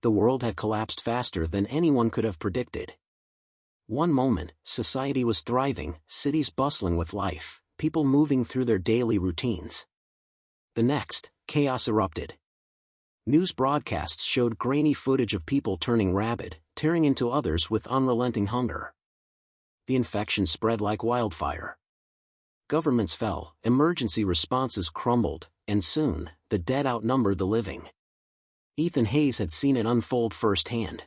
The world had collapsed faster than anyone could have predicted. One moment, society was thriving, cities bustling with life, people moving through their daily routines. The next, chaos erupted. News broadcasts showed grainy footage of people turning rabid, tearing into others with unrelenting hunger. The infection spread like wildfire. Governments fell, emergency responses crumbled, and soon, the dead outnumbered the living. Ethan Hayes had seen it unfold firsthand.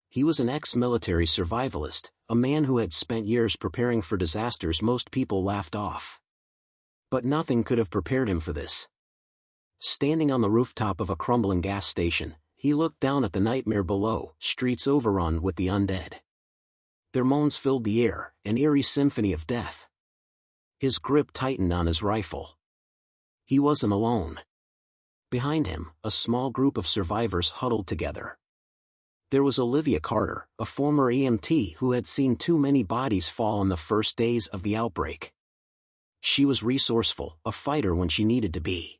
He was an ex-military survivalist, a man who had spent years preparing for disasters most people laughed off. But nothing could have prepared him for this. Standing on the rooftop of a crumbling gas station, he looked down at the nightmare below, streets overrun with the undead. Their moans filled the air, an eerie symphony of death. His grip tightened on his rifle. He wasn't alone. Behind him, a small group of survivors huddled together. There was Olivia Carter, a former EMT who had seen too many bodies fall in the first days of the outbreak. She was resourceful, a fighter when she needed to be.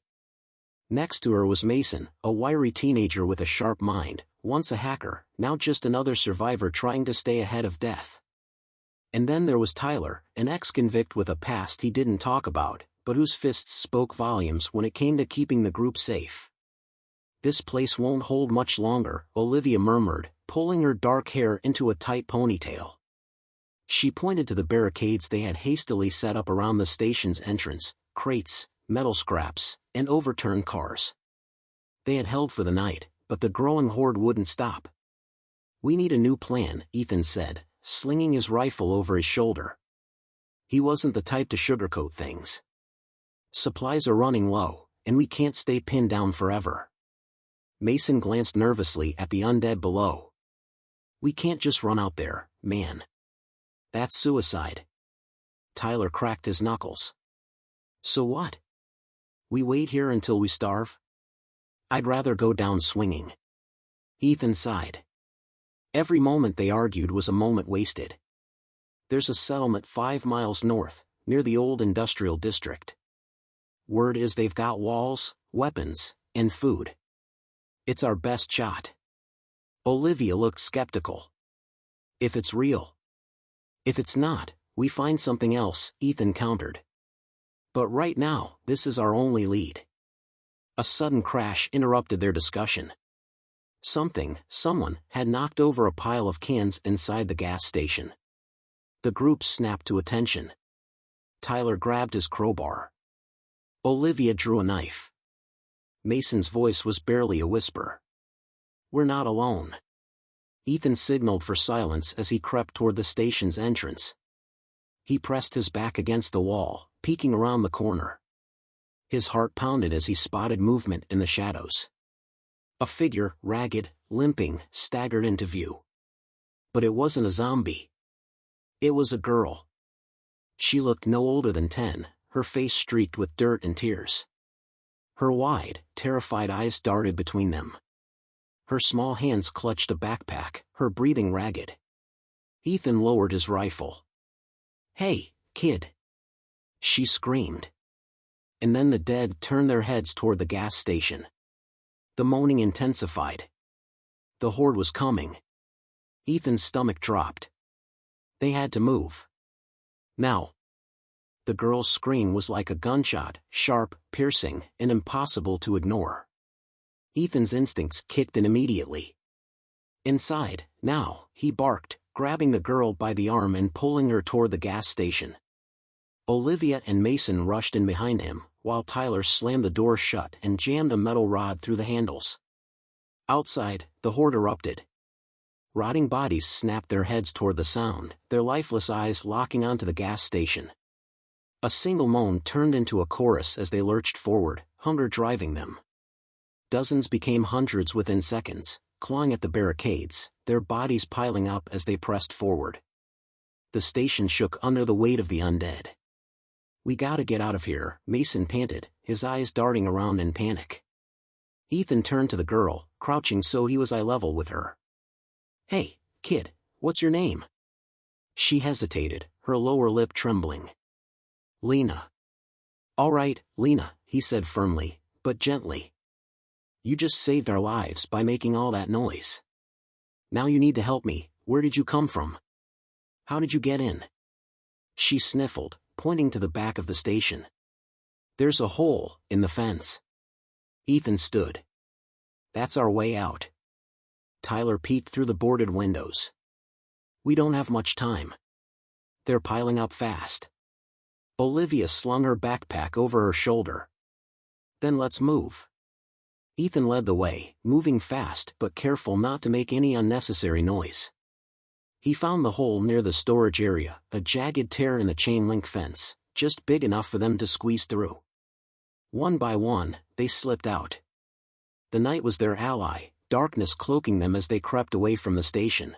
Next to her was Mason, a wiry teenager with a sharp mind, once a hacker, now just another survivor trying to stay ahead of death. And then there was Tyler, an ex-convict with a past he didn't talk about, but whose fists spoke volumes when it came to keeping the group safe. "This place won't hold much longer," Olivia murmured, pulling her dark hair into a tight ponytail. She pointed to the barricades they had hastily set up around the station's entrance, crates, metal scraps, and overturned cars. They had held for the night, but the growing horde wouldn't stop. "We need a new plan," Ethan said, slinging his rifle over his shoulder. He wasn't the type to sugarcoat things. "Supplies are running low, and we can't stay pinned down forever." Mason glanced nervously at the undead below. "We can't just run out there, man. That's suicide." Tyler cracked his knuckles. "So what? We wait here until we starve?" "I'd rather go down swinging." Ethan sighed. Every moment they argued was a moment wasted. "There's a settlement 5 miles north, near the old industrial district. Word is they've got walls, weapons, and food. It's our best shot." Olivia looked skeptical. "If it's real." "If it's not, we find something else," Ethan countered. "But right now, this is our only lead." A sudden crash interrupted their discussion. Someone, had knocked over a pile of cans inside the gas station. The group snapped to attention. Tyler grabbed his crowbar. Olivia drew a knife. Mason's voice was barely a whisper. "We're not alone." Ethan signaled for silence as he crept toward the station's entrance. He pressed his back against the wall, peeking around the corner. His heart pounded as he spotted movement in the shadows. A figure, ragged, limping, staggered into view. But it wasn't a zombie. It was a girl. She looked no older than 10, her face streaked with dirt and tears. Her wide, terrified eyes darted between them. Her small hands clutched a backpack, her breathing ragged. Ethan lowered his rifle. "Hey, kid!" she screamed. And then the dead turned their heads toward the gas station. The moaning intensified. The horde was coming. Ethan's stomach dropped. They had to move. Now. The girl's scream was like a gunshot, sharp, piercing, and impossible to ignore. Ethan's instincts kicked in immediately. "Inside, now," he barked, grabbing the girl by the arm and pulling her toward the gas station. Olivia and Mason rushed in behind him, while Tyler slammed the door shut and jammed a metal rod through the handles. Outside, the horde erupted. Rotting bodies snapped their heads toward the sound, their lifeless eyes locking onto the gas station. A single moan turned into a chorus as they lurched forward, hunger driving them. Dozens became hundreds within seconds, clawing at the barricades, their bodies piling up as they pressed forward. The station shook under the weight of the undead. "We gotta get out of here," Mason panted, his eyes darting around in panic. Ethan turned to the girl, crouching so he was eye level with her. "Hey, kid, what's your name?" She hesitated, her lower lip trembling. "Lena." "All right, Lena," he said firmly, but gently. You just saved our lives by making all that noise. Now you need to help me. Where did you come from? How did you get in? She sniffled, pointing to the back of the station. There's a hole in the fence. Ethan stood. That's our way out. Tyler peeked through the boarded windows. We don't have much time. They're piling up fast. Olivia slung her backpack over her shoulder. Then let's move. Ethan led the way, moving fast but careful not to make any unnecessary noise. He found the hole near the storage area, a jagged tear in the chain-link fence, just big enough for them to squeeze through. One by one, they slipped out. The night was their ally, darkness cloaking them as they crept away from the station.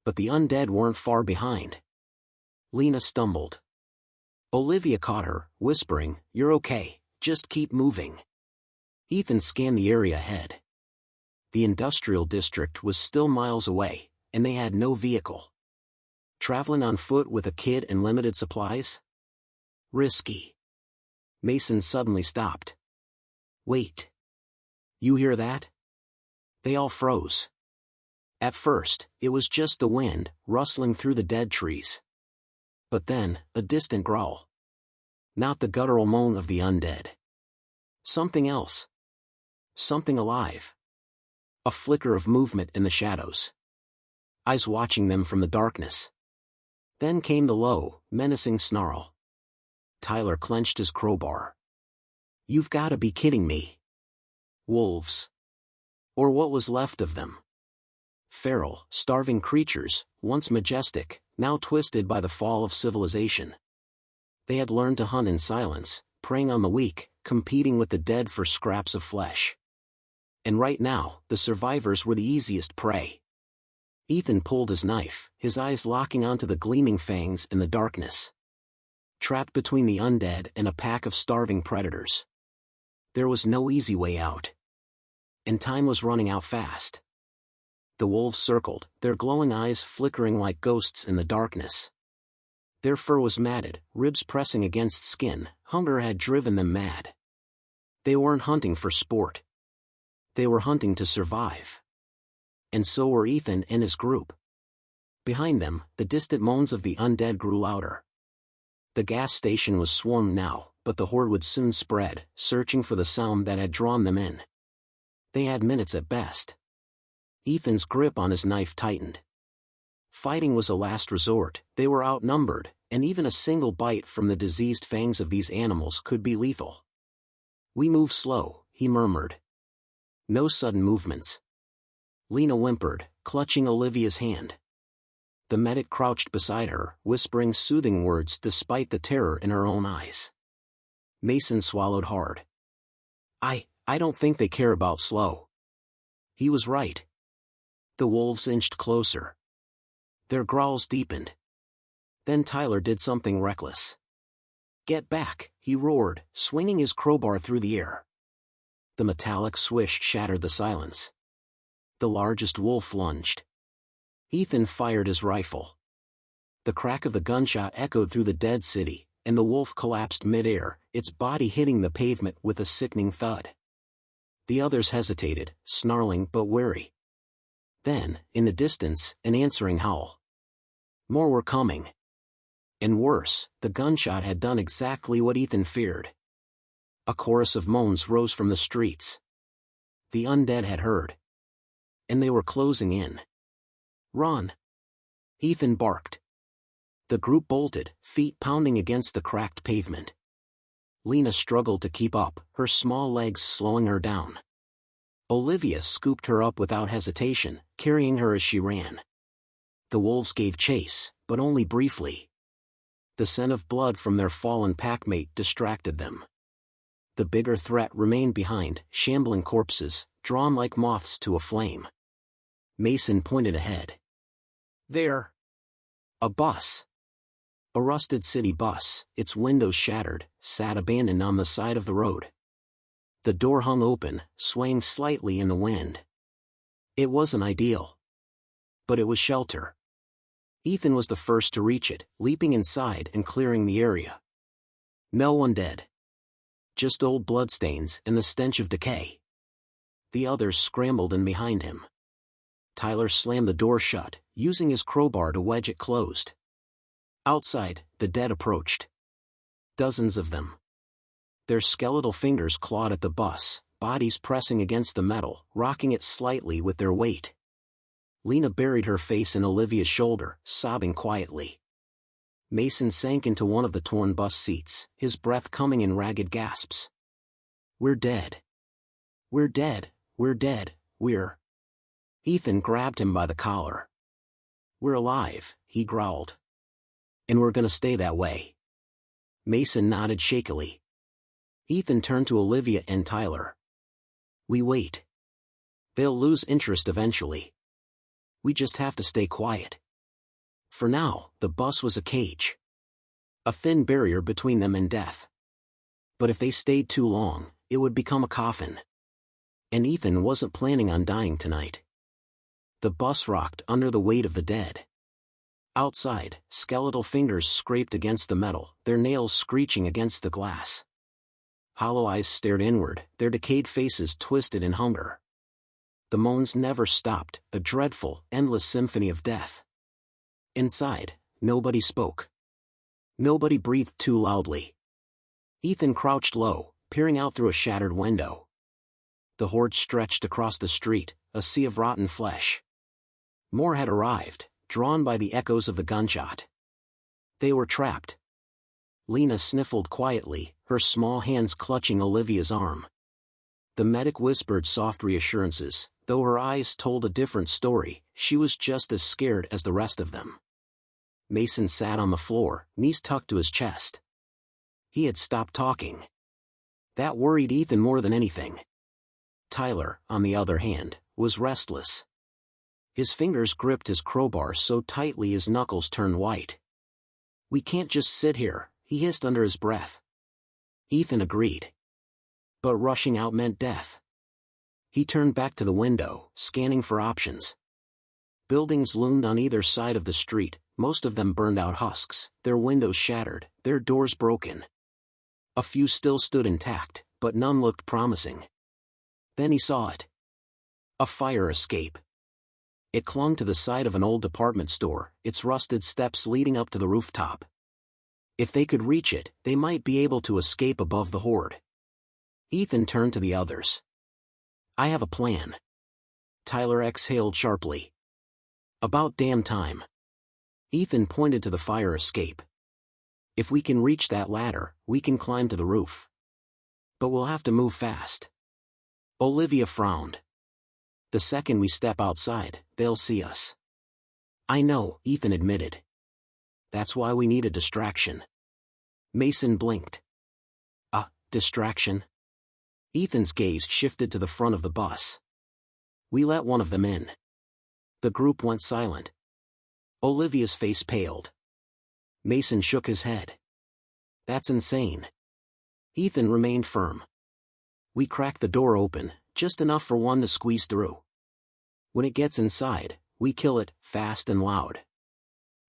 But the undead weren't far behind. Lena stumbled. Olivia caught her, whispering, "You're okay, just keep moving." Ethan scanned the area ahead. The industrial district was still miles away, and they had no vehicle. Traveling on foot with a kid and limited supplies? Risky. Mason suddenly stopped. Wait. You hear that? They all froze. At first, it was just the wind, rustling through the dead trees. But then, a distant growl. Not the guttural moan of the undead. Something else. Something alive. A flicker of movement in the shadows. Eyes watching them from the darkness. Then came the low, menacing snarl. Tyler clenched his crowbar. You've got to be kidding me. Wolves. Or what was left of them. Feral, starving creatures, once majestic, now twisted by the fall of civilization. They had learned to hunt in silence, preying on the weak, competing with the dead for scraps of flesh. And right now, the survivors were the easiest prey. Ethan pulled his knife, his eyes locking onto the gleaming fangs in the darkness. Trapped between the undead and a pack of starving predators. There was no easy way out. And time was running out fast. The wolves circled, their glowing eyes flickering like ghosts in the darkness. Their fur was matted, ribs pressing against skin. Hunger had driven them mad. They weren't hunting for sport. They were hunting to survive. And so were Ethan and his group. Behind them, the distant moans of the undead grew louder. The gas station was swarmed now, but the horde would soon spread, searching for the sound that had drawn them in. They had minutes at best. Ethan's grip on his knife tightened. Fighting was a last resort, they were outnumbered, and even a single bite from the diseased fangs of these animals could be lethal. We move slow, he murmured. No sudden movements. Lena whimpered, clutching Olivia's hand. The medic crouched beside her, whispering soothing words despite the terror in her own eyes. Mason swallowed hard. I don't think they care about slow. He was right. The wolves inched closer. Their growls deepened. Then Tyler did something reckless. Get back, he roared, swinging his crowbar through the air. The metallic swish shattered the silence. The largest wolf lunged. Ethan fired his rifle. The crack of the gunshot echoed through the dead city, and the wolf collapsed mid-air, its body hitting the pavement with a sickening thud. The others hesitated, snarling but wary. Then, in the distance, an answering howl. More were coming. And worse, the gunshot had done exactly what Ethan feared. A chorus of moans rose from the streets. The undead had heard. And they were closing in. Run! Ethan barked. The group bolted, feet pounding against the cracked pavement. Lena struggled to keep up, her small legs slowing her down. Olivia scooped her up without hesitation, carrying her as she ran. The wolves gave chase, but only briefly. The scent of blood from their fallen packmate distracted them. The bigger threat remained behind, shambling corpses, drawn like moths to a flame. Mason pointed ahead. There! A bus. A rusted city bus, its windows shattered, sat abandoned on the side of the road. The door hung open, swaying slightly in the wind. It wasn't ideal. But it was shelter. Ethan was the first to reach it, leaping inside and clearing the area. No one dead. Just old bloodstains and the stench of decay. The others scrambled in behind him. Tyler slammed the door shut, using his crowbar to wedge it closed. Outside, the dead approached. Dozens of them. Their skeletal fingers clawed at the bus, bodies pressing against the metal, rocking it slightly with their weight. Lena buried her face in Olivia's shoulder, sobbing quietly. Mason sank into one of the torn bus seats, his breath coming in ragged gasps. "We're dead. We're dead, we're dead, we're..." Ethan grabbed him by the collar. "We're alive," he growled. "And we're gonna stay that way." Mason nodded shakily. Ethan turned to Olivia and Tyler. "We wait. They'll lose interest eventually. We just have to stay quiet." For now, the bus was a cage. A thin barrier between them and death. But if they stayed too long, it would become a coffin. And Ethan wasn't planning on dying tonight. The bus rocked under the weight of the dead. Outside, skeletal fingers scraped against the metal, their nails screeching against the glass. Hollow eyes stared inward, their decayed faces twisted in hunger. The moans never stopped, a dreadful, endless symphony of death. Inside, nobody spoke. Nobody breathed too loudly. Ethan crouched low, peering out through a shattered window. The horde stretched across the street, a sea of rotten flesh. More had arrived, drawn by the echoes of the gunshot. They were trapped. Lena sniffled quietly, her small hands clutching Olivia's arm. The medic whispered soft reassurances, though her eyes told a different story. She was just as scared as the rest of them. Mason sat on the floor, knees tucked to his chest. He had stopped talking. That worried Ethan more than anything. Tyler, on the other hand, was restless. His fingers gripped his crowbar so tightly his knuckles turned white. "We can't just sit here," he hissed under his breath. Ethan agreed. But rushing out meant death. He turned back to the window, scanning for options. Buildings loomed on either side of the street, most of them burned out husks, their windows shattered, their doors broken. A few still stood intact, but none looked promising. Then he saw it. A fire escape. It clung to the side of an old department store, its rusted steps leading up to the rooftop. If they could reach it, they might be able to escape above the horde. Ethan turned to the others. "I have a plan." Tyler exhaled sharply. "About damn time." Ethan pointed to the fire escape. "If we can reach that ladder, we can climb to the roof. But we'll have to move fast." Olivia frowned. "The second we step outside, they'll see us." "I know," Ethan admitted. "That's why we need a distraction." Mason blinked. "A distraction?" Ethan's gaze shifted to the front of the bus. "We let one of them in." The group went silent. Olivia's face paled. Mason shook his head. "That's insane." Ethan remained firm. "We crack the door open, just enough for one to squeeze through. When it gets inside, we kill it, fast and loud.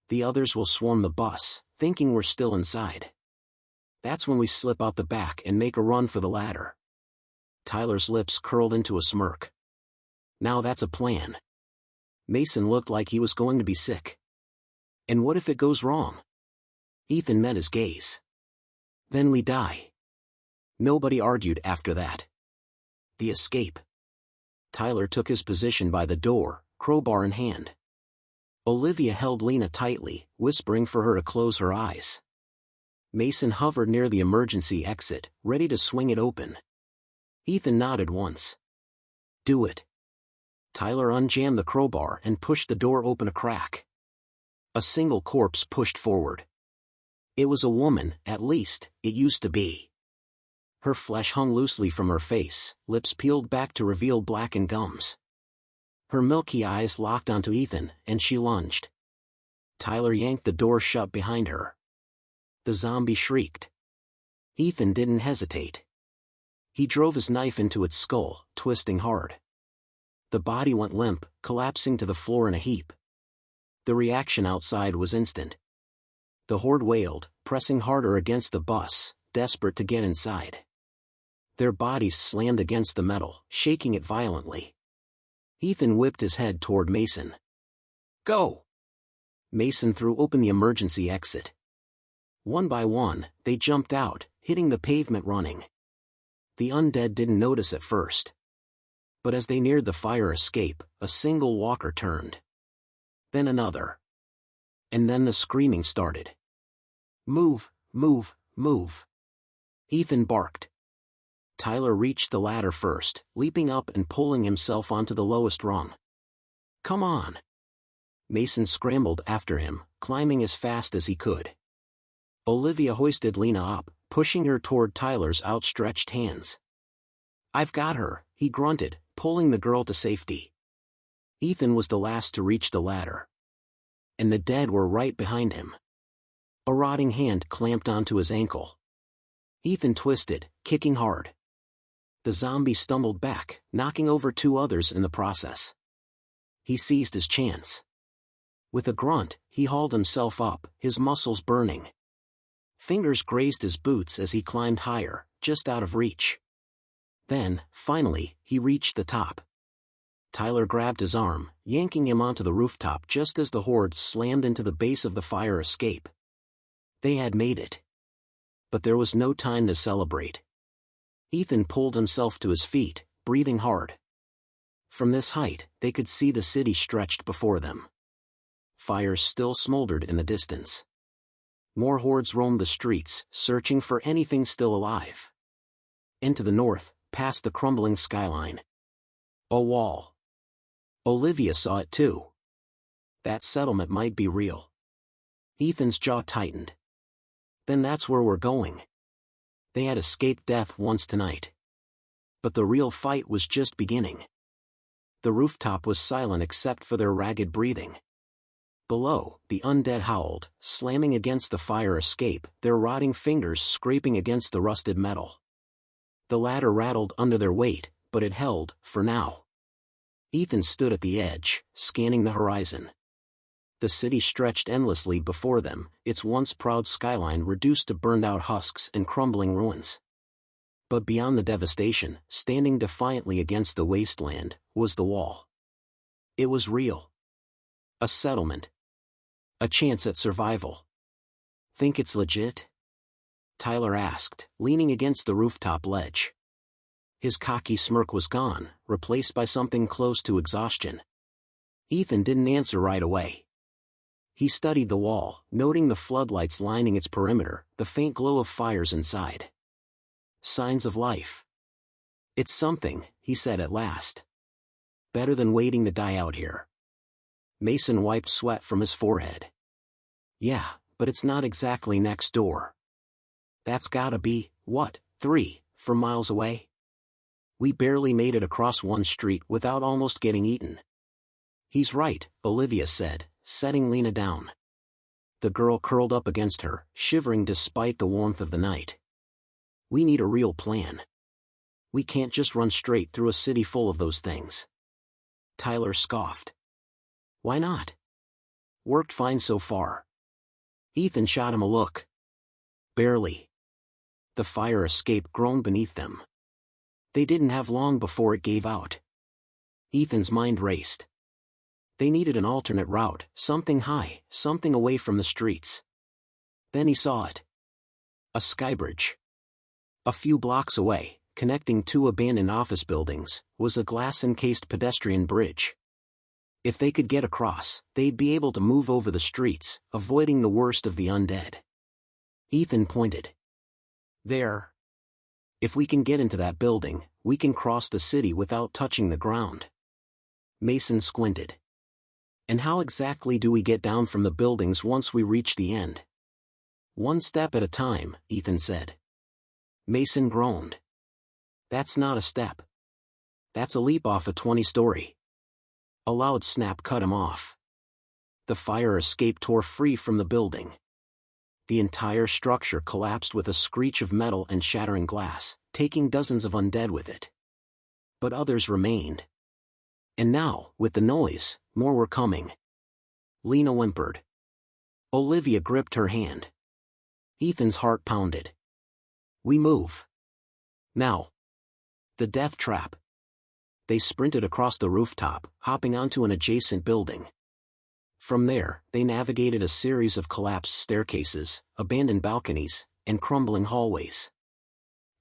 The others will swarm the bus, thinking we're still inside. That's when we slip out the back and make a run for the ladder." Tyler's lips curled into a smirk. "Now that's a plan." Mason looked like he was going to be sick. "And what if it goes wrong?" Ethan met his gaze. "Then we die." Nobody argued after that. The escape. Tyler took his position by the door, crowbar in hand. Olivia held Lena tightly, whispering for her to close her eyes. Mason hovered near the emergency exit, ready to swing it open. Ethan nodded once. "Do it." Tyler unjammed the crowbar and pushed the door open a crack. A single corpse pushed forward. It was a woman, at least, it used to be. Her flesh hung loosely from her face, lips peeled back to reveal blackened gums. Her milky eyes locked onto Ethan, and she lunged. Tyler yanked the door shut behind her. The zombie shrieked. Ethan didn't hesitate. He drove his knife into its skull, twisting hard. The body went limp, collapsing to the floor in a heap. The reaction outside was instant. The horde wailed, pressing harder against the bus, desperate to get inside. Their bodies slammed against the metal, shaking it violently. Ethan whipped his head toward Mason. "Go!" Mason threw open the emergency exit. One by one, they jumped out, hitting the pavement running. The undead didn't notice at first. But as they neared the fire escape, a single walker turned. Then another. And then the screaming started. "Move, move, move!" Ethan barked. Tyler reached the ladder first, leaping up and pulling himself onto the lowest rung. "Come on!" Mason scrambled after him, climbing as fast as he could. Olivia hoisted Lena up, pushing her toward Tyler's outstretched hands. "I've got her," he grunted, pulling the girl to safety. Ethan was the last to reach the ladder. And the dead were right behind him. A rotting hand clamped onto his ankle. Ethan twisted, kicking hard. The zombie stumbled back, knocking over 2 others in the process. He seized his chance. With a grunt, he hauled himself up, his muscles burning. Fingers grazed his boots as he climbed higher, just out of reach. Then, finally, he reached the top. Tyler grabbed his arm, yanking him onto the rooftop just as the horde slammed into the base of the fire escape. They had made it. But there was no time to celebrate. Ethan pulled himself to his feet, breathing hard. From this height, they could see the city stretched before them. Fires still smoldered in the distance. More hordes roamed the streets, searching for anything still alive. And to the north, past the crumbling skyline. A wall. Olivia saw it too. That settlement might be real. Ethan's jaw tightened. Then that's where we're going. They had escaped death once tonight. But the real fight was just beginning. The rooftop was silent except for their ragged breathing. Below, the undead howled, slamming against the fire escape, their rotting fingers scraping against the rusted metal. The ladder rattled under their weight, but it held, for now. Ethan stood at the edge, scanning the horizon. The city stretched endlessly before them, its once proud skyline reduced to burned-out husks and crumbling ruins. But beyond the devastation, standing defiantly against the wasteland, was the wall. It was real. A settlement. A chance at survival. "Think it's legit?" Tyler asked, leaning against the rooftop ledge. His cocky smirk was gone, replaced by something close to exhaustion. Ethan didn't answer right away. He studied the wall, noting the floodlights lining its perimeter, the faint glow of fires inside. Signs of life. "It's something," he said at last. "Better than waiting to die out here." Mason wiped sweat from his forehead. "Yeah, but it's not exactly next door. That's gotta be, 3, 4 miles away? We barely made it across one street without almost getting eaten." "He's right," Olivia said, setting Lena down. The girl curled up against her, shivering despite the warmth of the night. "We need a real plan. We can't just run straight through a city full of those things." Tyler scoffed. "Why not? Worked fine so far." Ethan shot him a look. "Barely." The fire escape groaned beneath them. They didn't have long before it gave out. Ethan's mind raced. They needed an alternate route, something high, something away from the streets. Then he saw it. A skybridge. A few blocks away, connecting 2 abandoned office buildings, was a glass-encased pedestrian bridge. If they could get across, they'd be able to move over the streets, avoiding the worst of the undead. Ethan pointed. "There. If we can get into that building, we can cross the city without touching the ground." Mason squinted. "And how exactly do we get down from the buildings once we reach the end?" "One step at a time," Ethan said. Mason groaned. "That's not a step. That's a leap off a 20-story. A loud snap cut him off. The fire escape tore free from the building. The entire structure collapsed with a screech of metal and shattering glass, taking dozens of undead with it. But others remained. And now, with the noise, more were coming. Lena whimpered. Olivia gripped her hand. Ethan's heart pounded. "We move. Now." The death trap. They sprinted across the rooftop, hopping onto an adjacent building. From there, they navigated a series of collapsed staircases, abandoned balconies, and crumbling hallways.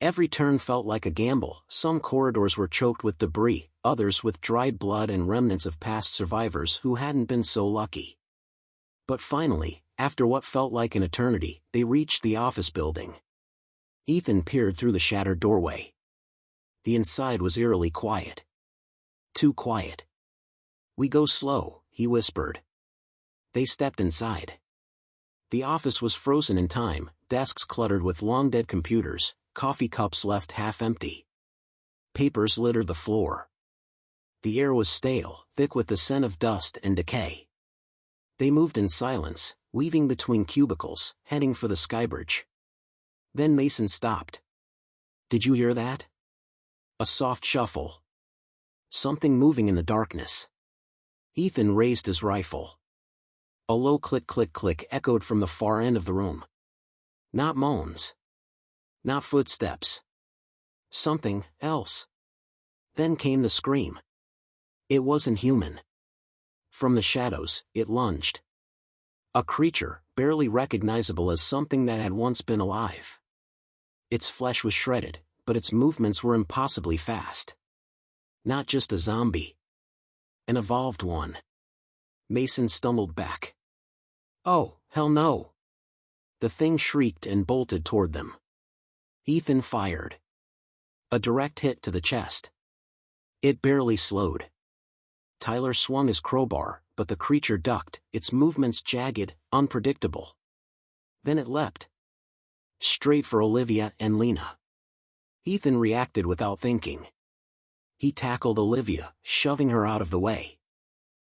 Every turn felt like a gamble. Some corridors were choked with debris, others with dried blood and remnants of past survivors who hadn't been so lucky. But finally, after what felt like an eternity, they reached the office building. Ethan peered through the shattered doorway. The inside was eerily quiet. Too quiet. "We go slow," he whispered. They stepped inside. The office was frozen in time, desks cluttered with long-dead computers, coffee cups left half-empty. Papers littered the floor. The air was stale, thick with the scent of dust and decay. They moved in silence, weaving between cubicles, heading for the skybridge. Then Mason stopped. "Did you hear that?" A soft shuffle. Something moving in the darkness. Ethan raised his rifle. A low click-click-click echoed from the far end of the room. Not moans. Not footsteps. Something else. Then came the scream. It wasn't human. From the shadows, it lunged. A creature, barely recognizable as something that had once been alive. Its flesh was shredded, but its movements were impossibly fast. Not just a zombie. An evolved one. Mason stumbled back. "Oh, hell no!" The thing shrieked and bolted toward them. Ethan fired. A direct hit to the chest. It barely slowed. Tyler swung his crowbar, but the creature ducked, its movements jagged, unpredictable. Then it leapt. Straight for Olivia and Lena. Ethan reacted without thinking. He tackled Olivia, shoving her out of the way.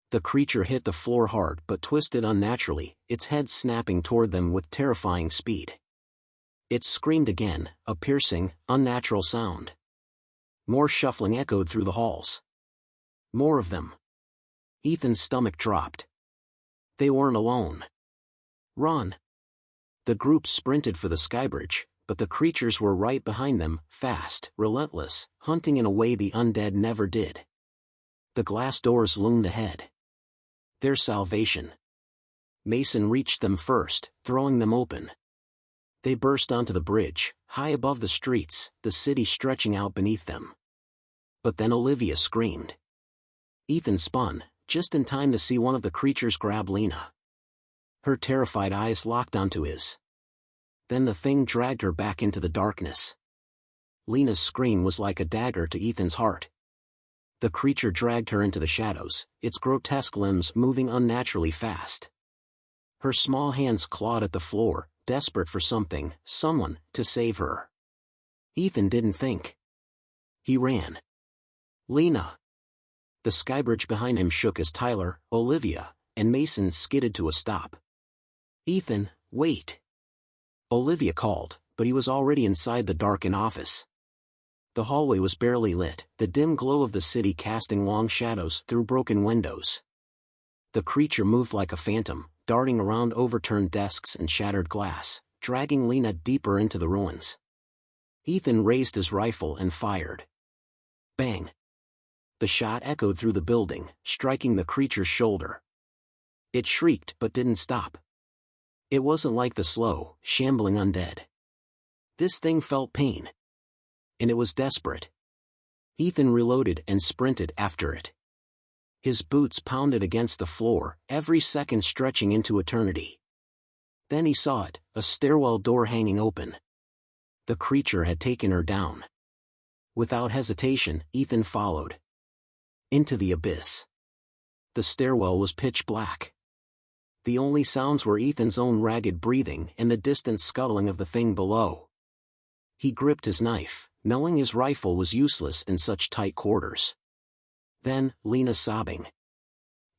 The creature hit the floor hard but twisted unnaturally, its head snapping toward them with terrifying speed. It screamed again, a piercing, unnatural sound. More shuffling echoed through the halls. More of them. Ethan's stomach dropped. They weren't alone. "Run!" The group sprinted for the skybridge, but the creatures were right behind them, fast, relentless, hunting in a way the undead never did. The glass doors loomed ahead. Their salvation. Mason reached them first, throwing them open. They burst onto the bridge, high above the streets, the city stretching out beneath them. But then Olivia screamed. Ethan spun, just in time to see one of the creatures grab Lena. Her terrified eyes locked onto his. Then the thing dragged her back into the darkness. Lena's scream was like a dagger to Ethan's heart. The creature dragged her into the shadows, its grotesque limbs moving unnaturally fast. Her small hands clawed at the floor, desperate for something, someone, to save her. Ethan didn't think. He ran. "Lena!" The skybridge behind him shook as Tyler, Olivia, and Mason skidded to a stop. "Ethan, wait!" Olivia called, but he was already inside the darkened office. The hallway was barely lit, the dim glow of the city casting long shadows through broken windows. The creature moved like a phantom, darting around overturned desks and shattered glass, dragging Lena deeper into the ruins. Ethan raised his rifle and fired. Bang! The shot echoed through the building, striking the creature's shoulder. It shrieked but didn't stop. It wasn't like the slow, shambling undead. This thing felt pain. And it was desperate. Ethan reloaded and sprinted after it. His boots pounded against the floor, every second stretching into eternity. Then he saw it, a stairwell door hanging open. The creature had taken her down. Without hesitation, Ethan followed. Into the abyss. The stairwell was pitch black. The only sounds were Ethan's own ragged breathing and the distant scuttling of the thing below. He gripped his knife, knowing his rifle was useless in such tight quarters. Then, Lena sobbing.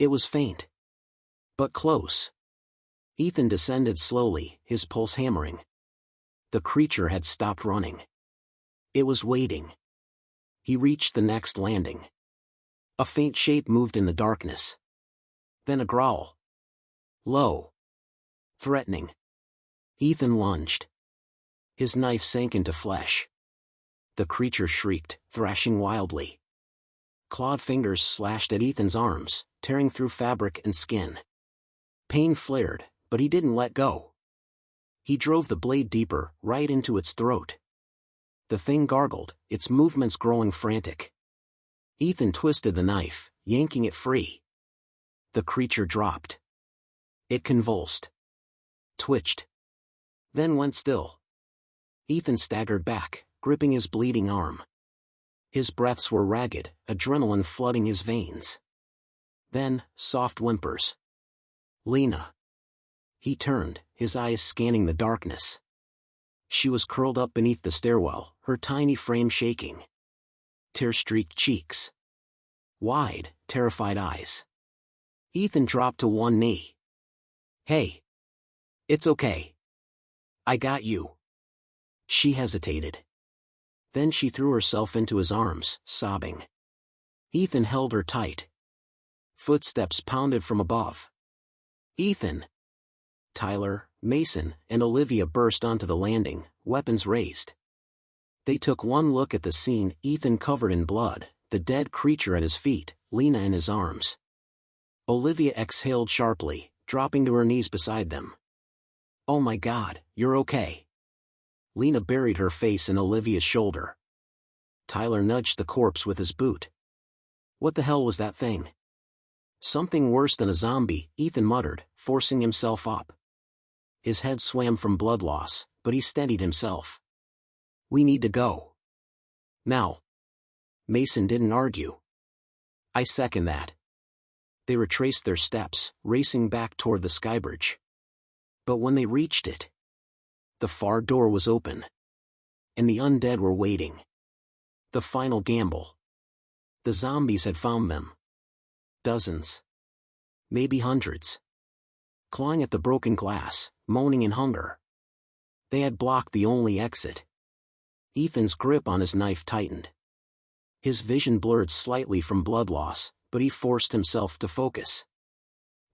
It was faint. But close. Ethan descended slowly, his pulse hammering. The creature had stopped running. It was waiting. He reached the next landing. A faint shape moved in the darkness. Then a growl. Low. Threatening. Ethan lunged. His knife sank into flesh. The creature shrieked, thrashing wildly. Clawed fingers slashed at Ethan's arms, tearing through fabric and skin. Pain flared, but he didn't let go. He drove the blade deeper, right into its throat. The thing gargled, its movements growing frantic. Ethan twisted the knife, yanking it free. The creature dropped. It convulsed. Twitched. Then went still. Ethan staggered back, gripping his bleeding arm. His breaths were ragged, adrenaline flooding his veins. Then, soft whimpers. Lena. He turned, his eyes scanning the darkness. She was curled up beneath the stairwell, her tiny frame shaking. Tear-streaked cheeks. Wide, terrified eyes. Ethan dropped to one knee. "Hey. It's okay. I got you." She hesitated. Then she threw herself into his arms, sobbing. Ethan held her tight. Footsteps pounded from above. Ethan. Tyler, Mason, and Olivia burst onto the landing, weapons raised. They took one look at the scene, Ethan covered in blood, the dead creature at his feet, Lena in his arms. Olivia exhaled sharply, dropping to her knees beside them. "Oh my God, you're okay." Lena buried her face in Olivia's shoulder. Tyler nudged the corpse with his boot. "What the hell was that thing?" "Something worse than a zombie," Ethan muttered, forcing himself up. His head swam from blood loss, but he steadied himself. "We need to go. Now." Mason didn't argue. "I second that." They retraced their steps, racing back toward the skybridge. But when they reached it, the far door was open. And the undead were waiting. The final gamble. The zombies had found them. Dozens. Maybe hundreds. Clawing at the broken glass, moaning in hunger. They had blocked the only exit. Ethan's grip on his knife tightened. His vision blurred slightly from blood loss, but he forced himself to focus.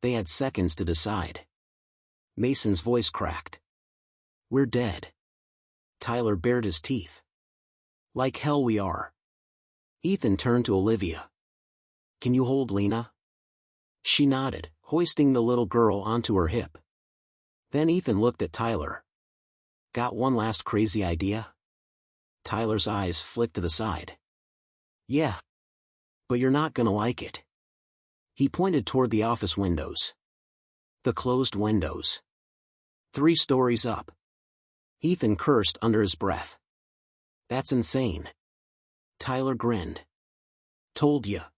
They had seconds to decide. Mason's voice cracked. "We're dead." Tyler bared his teeth. "Like hell we are." Ethan turned to Olivia. "Can you hold Lena?" She nodded, hoisting the little girl onto her hip. Then Ethan looked at Tyler. "Got one last crazy idea?" Tyler's eyes flicked to the side. "Yeah. But you're not gonna like it." He pointed toward the office windows. The closed windows. 3 stories up. Ethan cursed under his breath. "That's insane." Tyler grinned. "Told ya."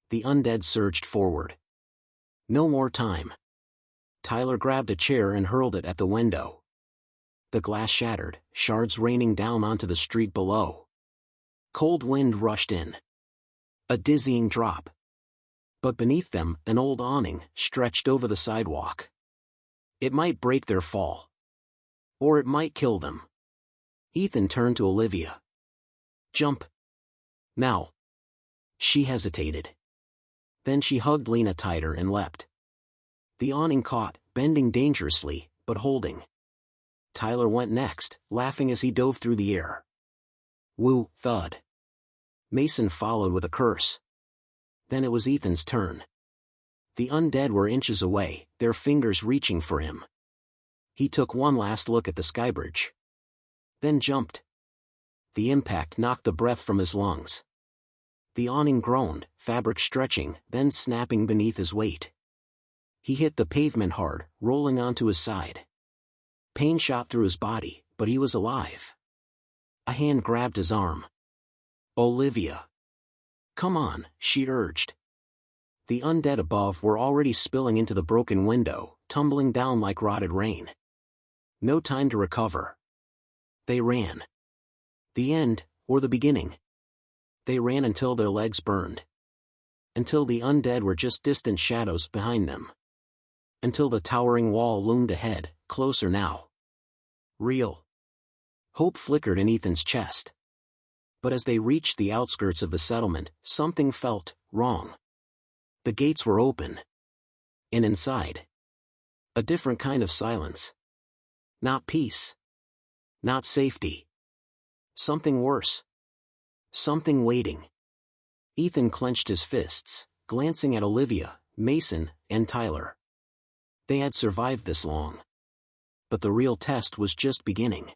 The undead surged forward. No more time. Tyler grabbed a chair and hurled it at the window. The glass shattered, shards raining down onto the street below. Cold wind rushed in. A dizzying drop. But beneath them, an old awning stretched over the sidewalk. It might break their fall. Or it might kill them. Ethan turned to Olivia. "Jump. Now." She hesitated. Then she hugged Lena tighter and leapt. The awning caught, bending dangerously, but holding. Tyler went next, laughing as he dove through the air. Woo, thud. Mason followed with a curse. Then it was Ethan's turn. The undead were inches away, their fingers reaching for him. He took one last look at the skybridge. Then jumped. The impact knocked the breath from his lungs. The awning groaned, fabric stretching, then snapping beneath his weight. He hit the pavement hard, rolling onto his side. Pain shot through his body, but he was alive. A hand grabbed his arm. "Olivia. Come on," she urged. The undead above were already spilling into the broken window, tumbling down like rotted rain. No time to recover. They ran. The end, or the beginning. They ran until their legs burned. Until the undead were just distant shadows behind them. Until the towering wall loomed ahead, closer now. Real. Hope flickered in Ethan's chest. But as they reached the outskirts of the settlement, something felt wrong. The gates were open. And inside, a different kind of silence. Not peace. Not safety. Something worse. Something waiting. Ethan clenched his fists, glancing at Olivia, Mason, and Tyler. They had survived this long. But the real test was just beginning.